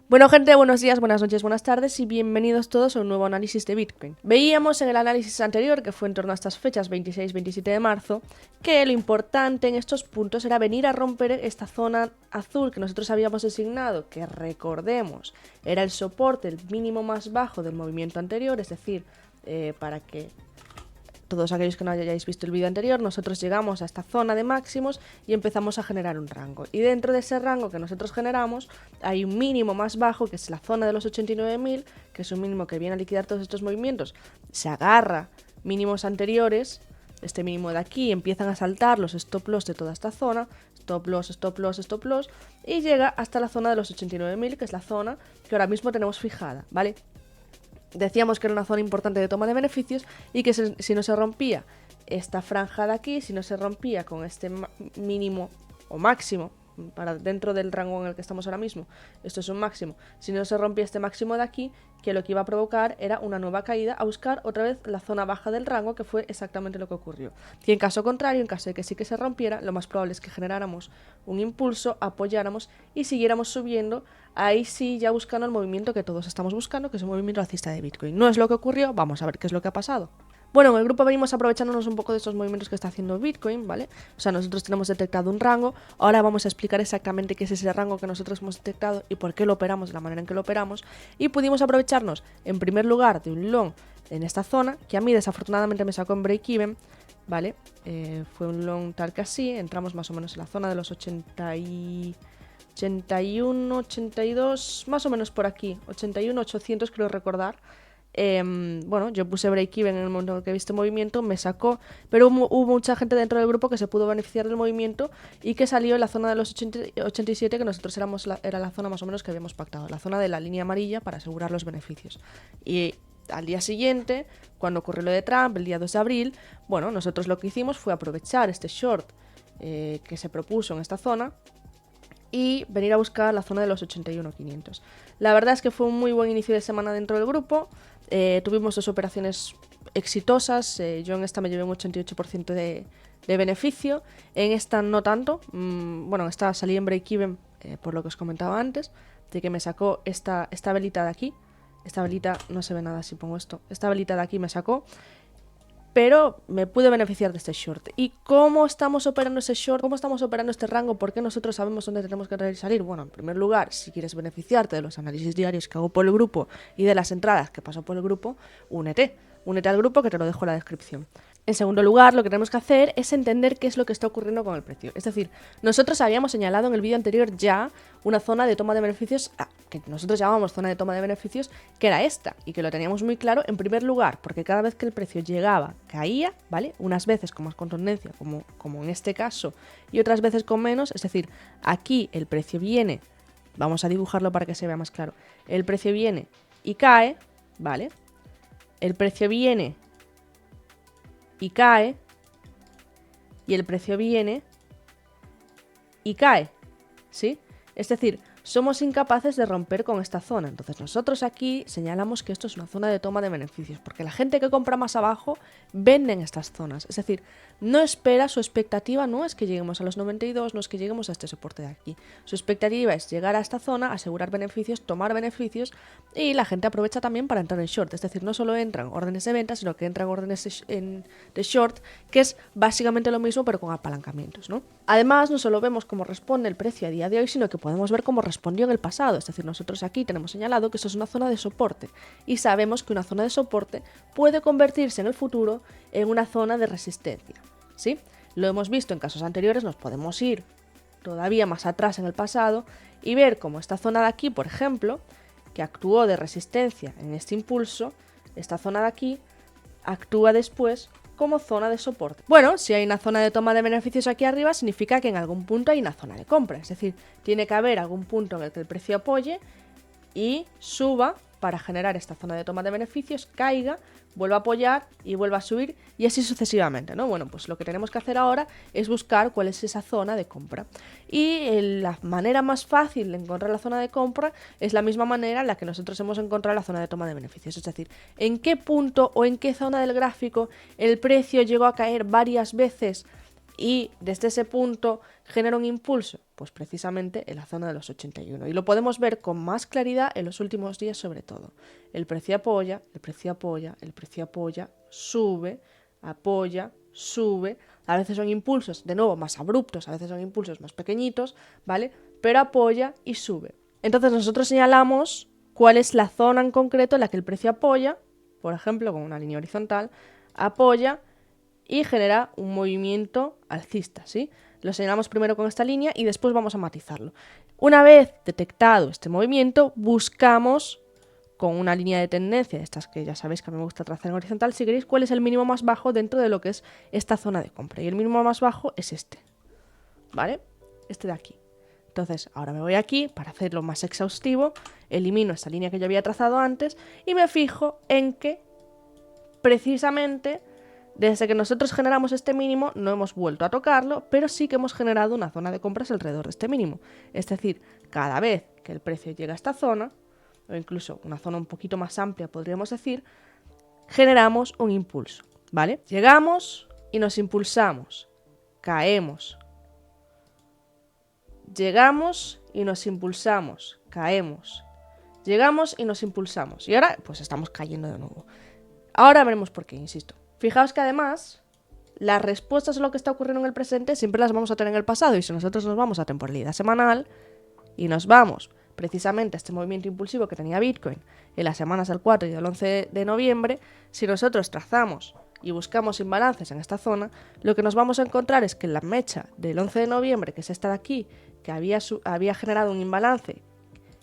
Bueno, gente, buenos días, buenas noches, buenas tardes y bienvenidos todos a un nuevo análisis de Bitcoin. Veíamos en el análisis anterior, que fue en torno a estas fechas 26-27 de marzo, que lo importante en estos puntos era venir a romper esta zona azul que nosotros habíamos designado, que recordemos, era el soporte, el mínimo más bajo del movimiento anterior, es decir, para que todos aquellos que no hayáis visto el vídeo anterior, nosotros llegamos a esta zona de máximos y empezamos a generar un rango. Y dentro de ese rango que nosotros generamos, hay un mínimo más bajo, que es la zona de los 89.000, que es un mínimo que viene a liquidar todos estos movimientos. Se agarra mínimos anteriores, este mínimo de aquí, empiezan a saltar los stop loss de toda esta zona, stop loss, stop loss, stop loss, y llega hasta la zona de los 89.000, que es la zona que ahora mismo tenemos fijada, ¿vale? Decíamos que era una zona importante de toma de beneficios y que si no se rompía esta franja de aquí, si no se rompía con este mínimo o máximo, para dentro del rango en el que estamos ahora mismo, esto es un máximo, si no se rompía este máximo de aquí, que lo que iba a provocar era una nueva caída a buscar otra vez la zona baja del rango, que fue exactamente lo que ocurrió. Y en caso contrario, en caso de que sí que se rompiera, lo más probable es que generáramos un impulso, apoyáramos y siguiéramos subiendo, ahí sí ya buscando el movimiento que todos estamos buscando, que es un movimiento alcista de Bitcoin. No es lo que ocurrió, vamos a ver qué es lo que ha pasado. Bueno, en el grupo venimos aprovechándonos un poco de estos movimientos que está haciendo Bitcoin, ¿vale? O sea, nosotros tenemos detectado un rango, ahora vamos a explicar exactamente qué es ese rango que nosotros hemos detectado y por qué lo operamos de la manera en que lo operamos, y pudimos aprovecharnos, en primer lugar, de un long en esta zona, que a mí desafortunadamente me sacó en break-even, ¿vale? Fue un long tal que así, entramos más o menos en la zona de los 81, 82, más o menos por aquí, 81, 800 creo recordar. Bueno, yo puse break-even en el momento en el que he visto movimiento, me sacó, pero hubo mucha gente dentro del grupo que se pudo beneficiar del movimiento y que salió en la zona de los 87, que nosotros era la zona más o menos que habíamos pactado, la zona de la línea amarilla para asegurar los beneficios. Y al día siguiente, cuando ocurrió lo de Trump, el día 2 de abril, bueno, nosotros lo que hicimos fue aprovechar este short que se propuso en esta zona y venir a buscar la zona de los 81.500. La verdad es que fue un muy buen inicio de semana dentro del grupo. Tuvimos dos operaciones exitosas. Yo en esta me llevé un 88% de beneficio. En esta no tanto. Bueno, en esta salí en break-even, por lo que os comentaba antes, de que me sacó esta velita de aquí. Esta velita, no se ve nada si pongo esto. Esta velita de aquí me sacó, pero me pude beneficiar de este short. ¿Y cómo estamos operando ese short? ¿Cómo estamos operando este rango? ¿Por qué nosotros sabemos dónde tenemos que salir? Bueno, en primer lugar, si quieres beneficiarte de los análisis diarios que hago por el grupo y de las entradas que paso por el grupo, únete. Únete al grupo, que te lo dejo en la descripción. En segundo lugar, lo que tenemos que hacer es entender qué es lo que está ocurriendo con el precio. Es decir, nosotros habíamos señalado en el vídeo anterior ya una zona de toma de beneficios, que nosotros llamábamos zona de toma de beneficios, que era esta, y que lo teníamos muy claro en primer lugar, porque cada vez que el precio llegaba, caía, ¿vale? Unas veces con más contundencia, como en este caso, y otras veces con menos. Es decir, aquí el precio viene, vamos a dibujarlo para que se vea más claro, el precio viene y cae, ¿vale? El precio viene y cae, y el precio viene y cae, ¿sí? Es decir, somos incapaces de romper con esta zona. Entonces nosotros aquí señalamos que esto es una zona de toma de beneficios, porque la gente que compra más abajo vende en estas zonas. Es decir, no espera, su expectativa no es que lleguemos a los 92, no es que lleguemos a este soporte de aquí. Su expectativa es llegar a esta zona, asegurar beneficios, tomar beneficios, y la gente aprovecha también para entrar en short. Es decir, no solo entran órdenes de venta, sino que entran órdenes de short, que es básicamente lo mismo pero con apalancamientos, ¿no? Además, no solo vemos cómo responde el precio a día de hoy, sino que podemos ver cómo respondió en el pasado. Es decir, nosotros aquí tenemos señalado que esto es una zona de soporte y sabemos que una zona de soporte puede convertirse en el futuro en una zona de resistencia, ¿sí? Lo hemos visto en casos anteriores, nos podemos ir todavía más atrás en el pasado y ver cómo esta zona de aquí, por ejemplo, que actuó de resistencia en este impulso, esta zona de aquí actúa después como zona de soporte. Bueno, si hay una zona de toma de beneficios aquí arriba, significa que en algún punto hay una zona de compra. Es decir, tiene que haber algún punto en el que el precio apoye y suba para generar esta zona de toma de beneficios, caiga, vuelva a apoyar y vuelva a subir, y así sucesivamente, ¿no? Bueno, pues lo que tenemos que hacer ahora es buscar cuál es esa zona de compra. Y la manera más fácil de encontrar la zona de compra es la misma manera en la que nosotros hemos encontrado la zona de toma de beneficios. Es decir, en qué punto o en qué zona del gráfico el precio llegó a caer varias veces Y desde ese punto genera un impulso, pues precisamente en la zona de los 81. Y lo podemos ver con más claridad en los últimos días sobre todo. El precio apoya, el precio apoya, el precio apoya, sube, apoya, sube. A veces son impulsos, de nuevo, más abruptos, a veces son impulsos más pequeñitos, ¿vale? Pero apoya y sube. Entonces nosotros señalamos cuál es la zona en concreto en la que el precio apoya, por ejemplo, con una línea horizontal, apoya y genera un movimiento alcista, ¿sí? Lo señalamos primero con esta línea y después vamos a matizarlo. Una vez detectado este movimiento, buscamos con una línea de tendencia, estas que ya sabéis que a mí me gusta trazar en horizontal, si queréis, cuál es el mínimo más bajo dentro de lo que es esta zona de compra. Y el mínimo más bajo es este, ¿vale? Este de aquí. Entonces, ahora me voy aquí para hacerlo más exhaustivo, elimino esta línea que yo había trazado antes y me fijo en que precisamente desde que nosotros generamos este mínimo no hemos vuelto a tocarlo, pero sí que hemos generado una zona de compras alrededor de este mínimo. Es decir, cada vez que el precio llega a esta zona, o incluso una zona un poquito más amplia podríamos decir, generamos un impulso, ¿vale? Llegamos y nos impulsamos, caemos. Llegamos y nos impulsamos, caemos. Llegamos y nos impulsamos. Y ahora pues estamos cayendo de nuevo. Ahora veremos por qué, insisto. Fijaos que además las respuestas a lo que está ocurriendo en el presente siempre las vamos a tener en el pasado, y si nosotros nos vamos a temporalidad semanal y nos vamos precisamente a este movimiento impulsivo que tenía Bitcoin en las semanas del 4 y del 11 de noviembre, si nosotros trazamos y buscamos imbalances en esta zona, lo que nos vamos a encontrar es que en la mecha del 11 de noviembre, que es esta de aquí, que había generado un imbalance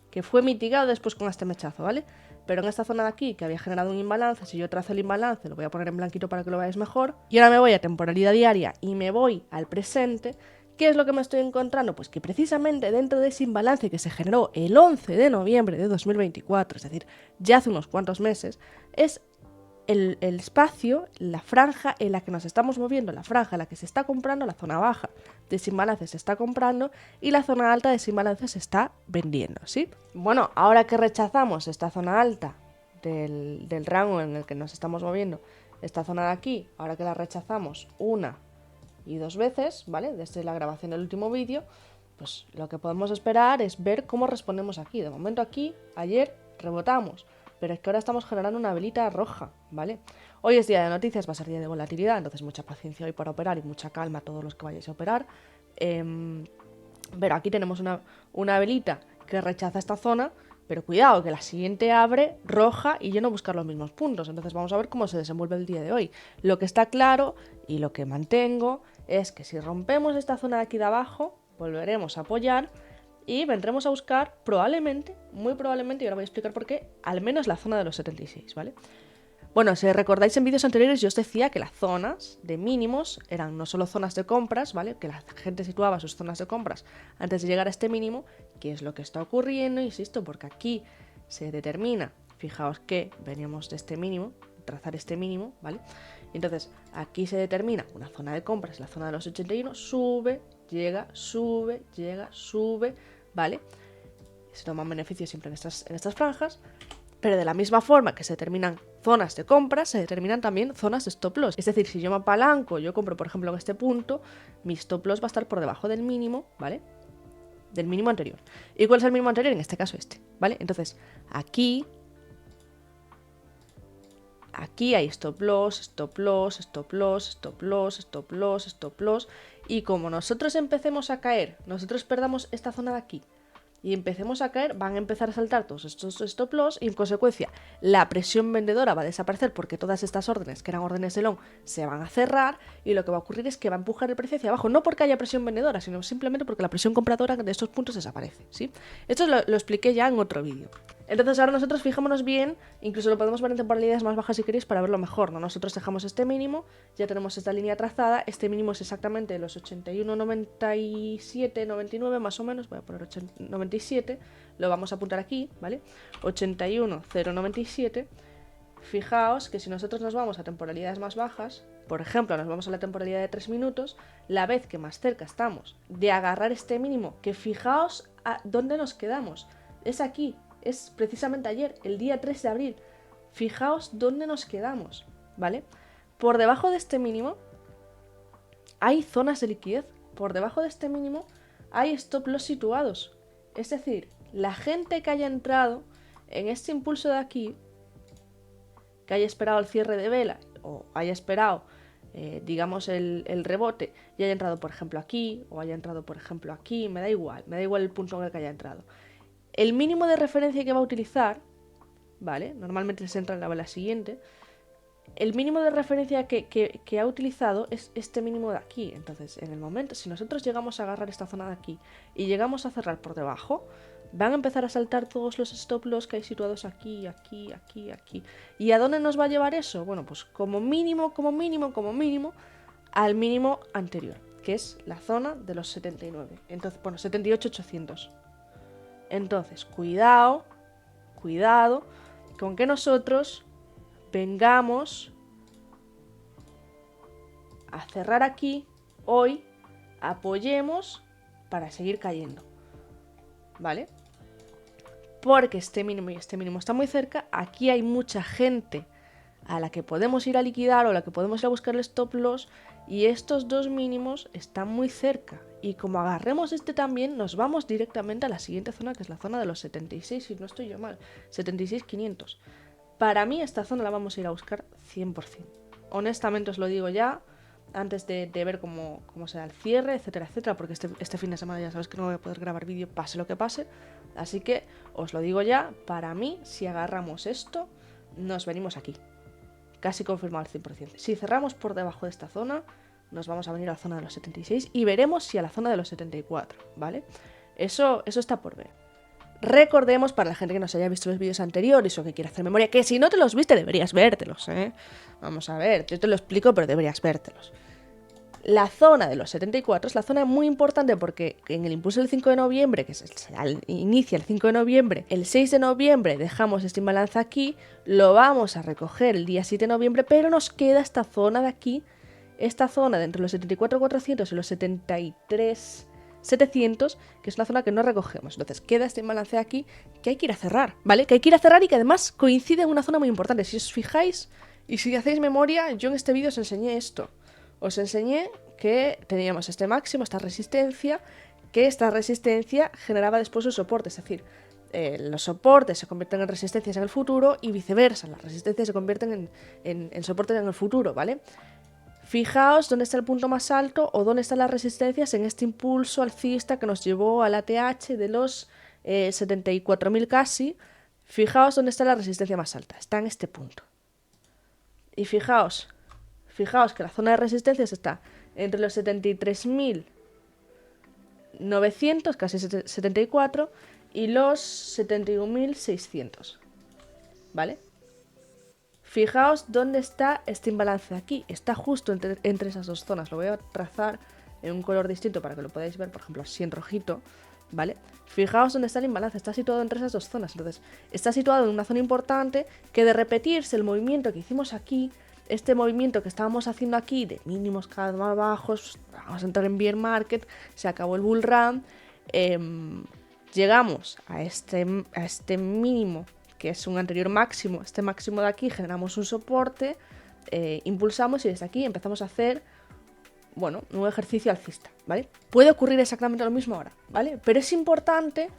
que fue mitigado después con este mechazo, ¿vale? Pero en esta zona de aquí, que había generado un imbalance, si yo trazo el imbalance, lo voy a poner en blanquito para que lo veáis mejor, y ahora me voy a temporalidad diaria y me voy al presente, ¿qué es lo que me estoy encontrando? Pues que precisamente dentro de ese imbalance que se generó el 11 de noviembre de 2024, es decir, ya hace unos cuantos meses, es el espacio, la franja en la que nos estamos moviendo, la franja en la que se está comprando, la zona baja de ese imbalance se está comprando y la zona alta de ese imbalance se está vendiendo, ¿sí? Bueno, ahora que rechazamos esta zona alta del rango en el que nos estamos moviendo, esta zona de aquí, ahora que la rechazamos una y dos veces, ¿vale? Desde la grabación del último vídeo, pues lo que podemos esperar es ver cómo respondemos aquí. De momento aquí, ayer, rebotamos, pero es que ahora estamos generando una velita roja, ¿vale? Hoy es día de noticias, va a ser día de volatilidad, entonces mucha paciencia hoy para operar y mucha calma a todos los que vayáis a operar. Pero aquí tenemos una velita que rechaza esta zona, pero cuidado, que la siguiente abre roja y yo no buscar los mismos puntos. Entonces vamos a ver cómo se desenvuelve el día de hoy. Lo que está claro y lo que mantengo es que si rompemos esta zona de aquí de abajo, volveremos a apoyar y vendremos a buscar probablemente, muy probablemente, y ahora voy a explicar por qué, al menos la zona de los 76, ¿vale? Bueno, si recordáis en vídeos anteriores yo os decía que las zonas de mínimos eran no solo zonas de compras, ¿vale? Que la gente situaba sus zonas de compras antes de llegar a este mínimo, que es lo que está ocurriendo, insisto, porque aquí se determina, fijaos que veníamos de este mínimo, trazar este mínimo, ¿vale? Entonces aquí se determina una zona de compras, la zona de los 81, sube, llega, sube, ¿vale? Se toman beneficios siempre en estas franjas. Pero de la misma forma que se determinan zonas de compra, se determinan también zonas de stop loss. Es decir, si yo me apalanco, yo compro por ejemplo en este punto, mi stop loss va a estar por debajo del mínimo, ¿vale? Del mínimo anterior. ¿Y cuál es el mínimo anterior? En este caso este, ¿vale? Entonces, aquí hay stop loss, stop loss, stop loss, stop loss, stop loss, stop loss. Y como nosotros empecemos a caer, nosotros perdamos esta zona de aquí, y empecemos a caer, van a empezar a saltar todos estos stop loss y en consecuencia la presión vendedora va a desaparecer porque todas estas órdenes, que eran órdenes de long, se van a cerrar y lo que va a ocurrir es que va a empujar el precio hacia abajo, no porque haya presión vendedora, sino simplemente porque la presión compradora de estos puntos desaparece, ¿sí? Esto lo expliqué ya en otro vídeo. Entonces ahora nosotros fijémonos bien, incluso lo podemos ver en temporalidades más bajas si queréis para verlo mejor, ¿no? Nosotros dejamos este mínimo, ya tenemos esta línea trazada, este mínimo es exactamente los 81,97, 99 más o menos, voy a poner 97, lo vamos a apuntar aquí, ¿vale? 81,097, fijaos que si nosotros nos vamos a temporalidades más bajas, por ejemplo, nos vamos a la temporalidad de 3 minutos, la vez que más cerca estamos de agarrar este mínimo, que fijaos a dónde nos quedamos, es aquí. Es precisamente ayer, el día 3 de abril. Fijaos dónde nos quedamos, ¿vale? Por debajo de este mínimo hay zonas de liquidez. Por debajo de este mínimo hay stop loss situados. Es decir, la gente que haya entrado en este impulso de aquí, que haya esperado el cierre de vela o haya esperado, digamos, el rebote y haya entrado, por ejemplo, aquí o haya entrado, por ejemplo, aquí, me da igual el punto en el que haya entrado. El mínimo de referencia que va a utilizar, ¿vale? Normalmente se entra en la vela siguiente. El mínimo de referencia que ha utilizado es este mínimo de aquí. Entonces, en el momento, si nosotros llegamos a agarrar esta zona de aquí y llegamos a cerrar por debajo, van a empezar a saltar todos los stop loss que hay situados aquí, aquí, aquí, aquí. ¿Y a dónde nos va a llevar eso? Bueno, pues como mínimo, al mínimo anterior, que es la zona de los 79. Entonces, bueno, 78.800. Entonces, cuidado con que nosotros vengamos a cerrar aquí hoy, apoyemos para seguir cayendo, ¿vale? Porque este mínimo y este mínimo está muy cerca. Aquí hay mucha gente a la que podemos ir a liquidar o a la que podemos ir a buscar el stop loss, y estos dos mínimos están muy cerca. Y como agarremos este también, nos vamos directamente a la siguiente zona, que es la zona de los 76, si no estoy yo mal, 76.500. Para mí esta zona la vamos a ir a buscar 100%. Honestamente os lo digo ya, antes de ver cómo será el cierre, etcétera, etcétera, porque este fin de semana ya sabes que no voy a poder grabar vídeo pase lo que pase. Así que os lo digo ya, para mí, si agarramos esto, nos venimos aquí. Casi confirmado al 100%. Si cerramos por debajo de esta zona, nos vamos a venir a la zona de los 76 y veremos si a la zona de los 74, ¿vale? Eso está por ver. Recordemos, para la gente que no se haya visto los vídeos anteriores o que quiera hacer memoria, que si no te los viste deberías vértelos, ¿eh? Vamos a ver, yo te lo explico, pero deberías vértelos. La zona de los 74 es la zona muy importante porque en el impulso del 5 de noviembre, que inicia el 5 de noviembre, el 6 de noviembre dejamos este imbalance aquí, lo vamos a recoger el día 7 de noviembre, pero nos queda esta zona de aquí, esta zona de entre los 74.400 y los 73.700, que es una zona que no recogemos. Entonces queda este imbalance aquí que hay que ir a cerrar, ¿vale? Que hay que ir a cerrar y que además coincide en una zona muy importante. Si os fijáis y si hacéis memoria, yo en este vídeo os enseñé esto. Os enseñé que teníamos este máximo, esta resistencia, que esta resistencia generaba después un soporte, es decir, los soportes se convierten en resistencias en el futuro y viceversa, las resistencias se convierten en soportes en el futuro, ¿vale? Fijaos dónde está el punto más alto o dónde están las resistencias en este impulso alcista que nos llevó al ATH de los 74.000 casi. Fijaos dónde está la resistencia más alta, está en este punto. Y fijaos que la zona de resistencias está entre los 73.900, casi 74, y los 71.600, ¿vale? Fijaos dónde está este imbalance aquí, está justo entre esas dos zonas. Lo voy a trazar en un color distinto para que lo podáis ver, por ejemplo, así en rojito, ¿vale? Fijaos dónde está el imbalance, está situado entre esas dos zonas. Entonces, está situado en una zona importante que, de repetirse el movimiento que hicimos aquí, este movimiento que estábamos haciendo aquí de mínimos cada vez más bajos, vamos a entrar en bear market, se acabó el bull run, llegamos a este mínimo que es un anterior máximo, este máximo de aquí, generamos un soporte, impulsamos y desde aquí empezamos a hacer, bueno, un ejercicio alcista, ¿vale? Puede ocurrir exactamente lo mismo ahora, ¿vale? Pero es importante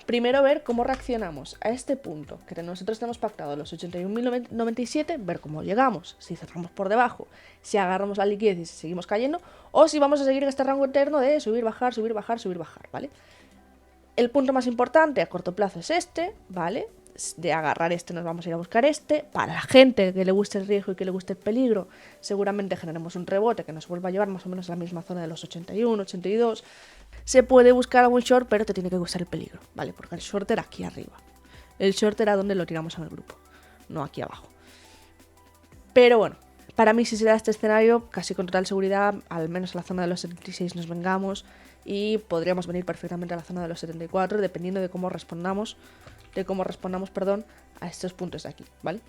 primero ver cómo reaccionamos a este punto que nosotros tenemos pactado, los 81.097, ver cómo llegamos, si cerramos por debajo, si agarramos la liquidez y si seguimos cayendo, o si vamos a seguir en este rango eterno de subir, bajar, subir, bajar, subir, bajar, ¿vale? El punto más importante a corto plazo es este, ¿vale? De agarrar este nos vamos a ir a buscar este. Para la gente que le guste el riesgo y que le guste el peligro, seguramente generemos un rebote que nos vuelva a llevar más o menos a la misma zona de los 81, 82. Se puede buscar algún short, pero te tiene que gustar el peligro, ¿vale? Porque el short era aquí arriba. El short era donde lo tiramos en el grupo, no aquí abajo. Pero bueno, para mí si se da este escenario, casi con total seguridad, al menos a la zona de los 76 nos vengamos y podríamos venir perfectamente a la zona de los 74, dependiendo de cómo respondamos, a estos puntos de aquí, ¿vale?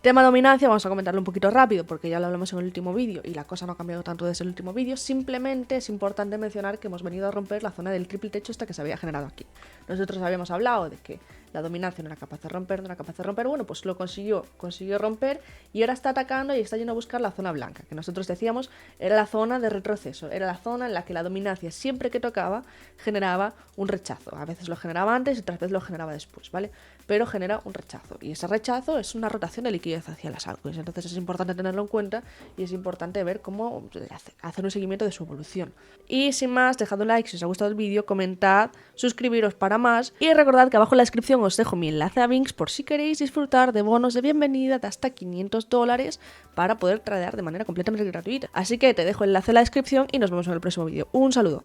Tema dominancia, vamos a comentarlo un poquito rápido porque ya lo hablamos en el último vídeo y la cosa no ha cambiado tanto desde el último vídeo. Simplemente es importante mencionar que hemos venido a romper la zona del triple techo esta que se había generado aquí. Nosotros habíamos hablado de que la dominancia no era capaz de romper, bueno, pues lo consiguió romper y ahora está atacando y está yendo a buscar la zona blanca, que nosotros decíamos era la zona de retroceso, era la zona en la que la dominancia siempre que tocaba generaba un rechazo, a veces lo generaba antes y otras veces lo generaba después, ¿vale? Pero genera un rechazo y ese rechazo es una rotación de liquidez hacia las altcoins, entonces es importante tenerlo en cuenta y es importante ver cómo hacer un seguimiento de su evolución. Y sin más, dejad un like si os ha gustado el vídeo, comentad, suscribiros para más y recordad que abajo en la descripción os dejo mi enlace a Binx por si queréis disfrutar de bonos de bienvenida de hasta $500 para poder tradear de manera completamente gratuita. Así que te dejo el enlace en la descripción y nos vemos en el próximo vídeo. Un saludo.